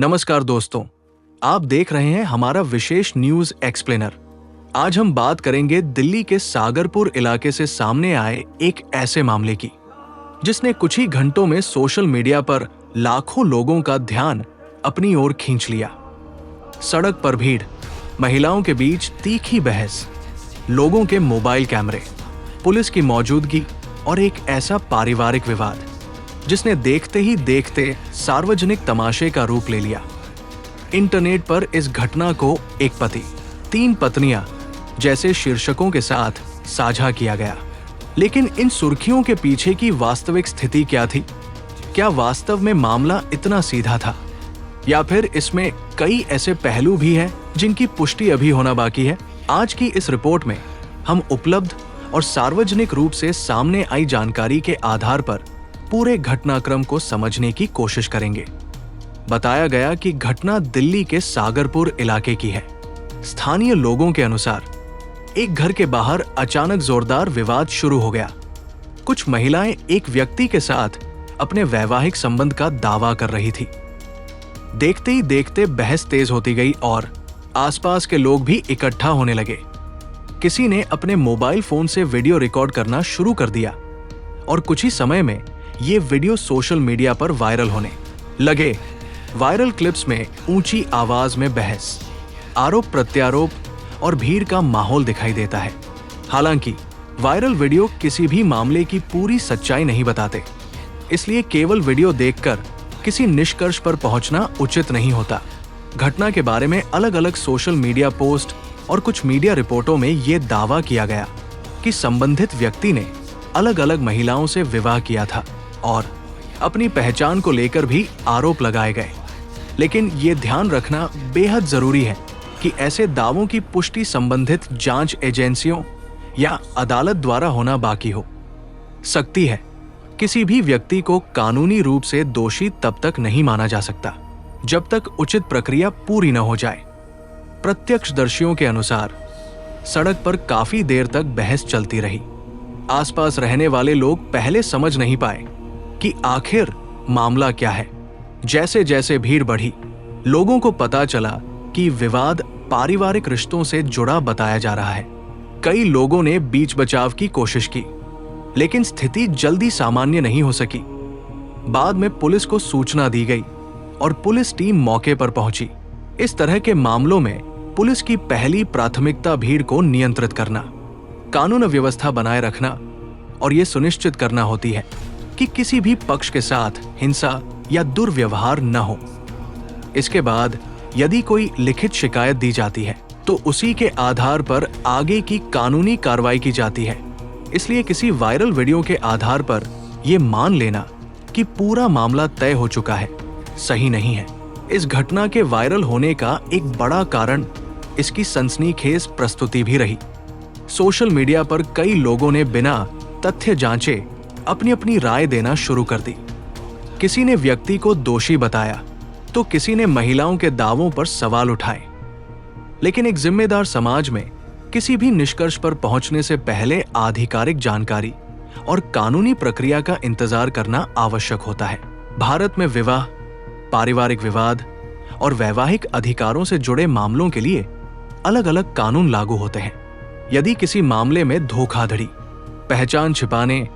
नमस्कार दोस्तों, आप देख रहे हैं हमारा विशेष न्यूज एक्सप्लेनर। आज हम बात करेंगे दिल्ली के सागरपुर इलाके से सामने आए एक ऐसे मामले की जिसने कुछ ही घंटों में सोशल मीडिया पर लाखों लोगों का ध्यान अपनी ओर खींच लिया। सड़क पर भीड़, महिलाओं के बीच तीखी बहस, लोगों के मोबाइल कैमरे, पुलिस की मौजूदगी और एक ऐसा पारिवारिक विवाद जिसने देखते ही देखते सार्वजनिक तमाशे का रूप ले लिया। इंटरनेट पर इस घटना को एक पति, 3 पत्नियां जैसे शीर्षकों के साथ साझा किया गया। लेकिन इन सुर्खियों के पीछे की वास्तविक स्थिति क्या थी? क्या वास्तव में मामला इतना सीधा था, या फिर इसमें कई ऐसे पहलू भी हैं जिनकी पुष्टि अभी होना बाकी है? आज की इस रिपोर्ट में हम उपलब्ध और सार्वजनिक रूप से सामने आई जानकारी के आधार पर पूरे घटनाक्रम को समझने की कोशिश करेंगे। बताया गया कि घटना दिल्ली के सागरपुर इलाके की है। स्थानीय लोगों के अनुसार एक घर के बाहर अचानक जोरदार विवाद शुरू हो गया। कुछ महिलाएं एक व्यक्ति के साथ अपने वैवाहिक संबंध का दावा कर रही थी। देखते ही देखते बहस तेज होती गई और आसपास के लोग भी इकट्ठा होने लगे। किसी ने अपने मोबाइल फोन से वीडियो रिकॉर्ड करना शुरू कर दिया और कुछ ही समय में ये वीडियो सोशल मीडिया पर वायरल होने लगे। वायरल क्लिप्स में ऊंची आवाज में बहस, आरोप प्रत्यारोप और भीड़ का माहौल दिखाई देता है। हालांकि वायरल वीडियो किसी भी मामले की पूरी सच्चाई नहीं बताते, इसलिए केवल वीडियो देखकर किसी निष्कर्ष पर पहुंचना उचित नहीं होता। घटना के बारे में अलग अलग सोशल मीडिया पोस्ट और कुछ मीडिया रिपोर्टों में ये दावा किया गया कि संबंधित व्यक्ति ने अलग अलग महिलाओं से विवाह किया था और अपनी पहचान को लेकर भी आरोप लगाए गए। लेकिन ये ध्यान रखना बेहद जरूरी है कि ऐसे दावों की पुष्टि संबंधित जांच एजेंसियों या अदालत द्वारा होना बाकी हो सकती है। किसी भी व्यक्ति को कानूनी रूप से दोषी तब तक नहीं माना जा सकता जब तक उचित प्रक्रिया पूरी न हो जाए। प्रत्यक्षदर्शियों के अनुसार सड़क पर काफी देर तक बहस चलती रही। आसपास रहने वाले लोग पहले समझ नहीं पाए कि आखिर मामला क्या है। जैसे जैसे भीड़ बढ़ी, लोगों को पता चला कि विवाद पारिवारिक रिश्तों से जुड़ा बताया जा रहा है। कई लोगों ने बीच बचाव की कोशिश की, लेकिन स्थिति जल्दी सामान्य नहीं हो सकी। बाद में पुलिस को सूचना दी गई और पुलिस टीम मौके पर पहुंची। इस तरह के मामलों में पुलिस की पहली प्राथमिकता भीड़ को नियंत्रित करना, कानून व्यवस्था बनाए रखना और ये सुनिश्चित करना होती है कि किसी भी पक्ष के साथ हिंसा या दुर्व्यवहार न हो। इसके बाद यदि कोई लिखित शिकायत दी जाती है तो उसी के आधार पर आगे की कानूनी कार्रवाई की जाती है। इसलिए किसी वायरल वीडियो के आधार पर यह मान लेना कि पूरा मामला तय हो चुका है सही नहीं है। इस घटना के वायरल होने का एक बड़ा कारण इसकी सनसनीखेज प्रस्तुति भी रही। सोशल मीडिया पर कई लोगों ने बिना तथ्य जांचे अपनी अपनी राय देना शुरू कर दी। किसी ने व्यक्ति को दोषी बताया तो किसी ने महिलाओं के दावों पर सवाल उठाए। लेकिन एक जिम्मेदार समाज में किसी भी निष्कर्ष पर पहुंचने से पहले आधिकारिक जानकारी और कानूनी प्रक्रिया का इंतजार करना आवश्यक होता है। भारत में विवाह, पारिवारिक विवाद और वैवाहिक अधिकारों से जुड़े मामलों के लिए अलग अलग कानून लागू होते हैं। यदि किसी मामले में धोखाधड़ी, पहचान छिपाने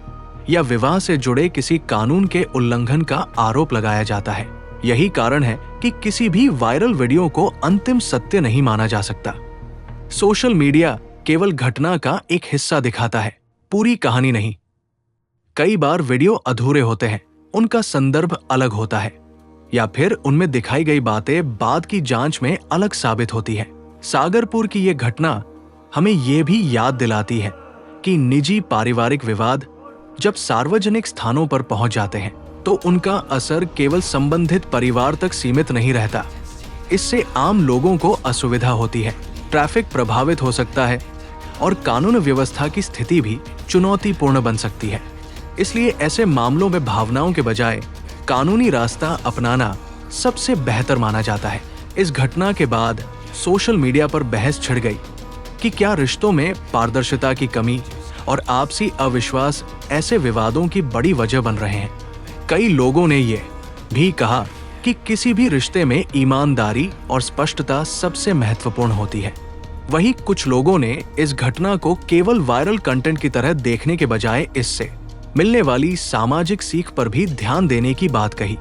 या विवाह से जुड़े किसी कानून के उल्लंघन का आरोप लगाया जाता है, यही कारण है कि किसी भी वायरल वीडियो को अंतिम सत्य नहीं माना जा सकता। सोशल मीडिया केवल घटना का एक हिस्सा दिखाता है, पूरी कहानी नहीं। कई बार वीडियो अधूरे होते हैं, उनका संदर्भ अलग होता है या फिर उनमें दिखाई गई बातें बाद की जांच में अलग साबित होती है। सागरपुर की यह घटना हमें यह भी याद दिलाती है कि निजी पारिवारिक विवाद जब सार्वजनिक स्थानों पर पहुंच जाते हैं तो उनका असर केवल संबंधित परिवार तक सीमित नहीं रहता। इससे आम लोगों को असुविधा होती है, ट्रैफिक प्रभावित हो सकता है और कानून व्यवस्था की स्थिति भी चुनौतीपूर्ण बन सकती है। इसलिए ऐसे मामलों में भावनाओं के बजाय कानूनी रास्ता अपनाना सबसे बेहतर माना जाता है। इस घटना के बाद सोशल मीडिया पर बहस छिड़ गई कि क्या रिश्तों में पारदर्शिता की कमी और आपसी अविश्वास ऐसे विवादों की बड़ी वजह बन रहे हैं। कई लोगों ने ये भी कहा कि किसी भी रिश्ते में ईमानदारी और स्पष्टता सबसे महत्वपूर्ण होती है। वहीं कुछ लोगों ने इस घटना को केवल वायरल कंटेंट की तरह देखने के बजाय इससे मिलने वाली सामाजिक सीख पर भी ध्यान देने की बात कही।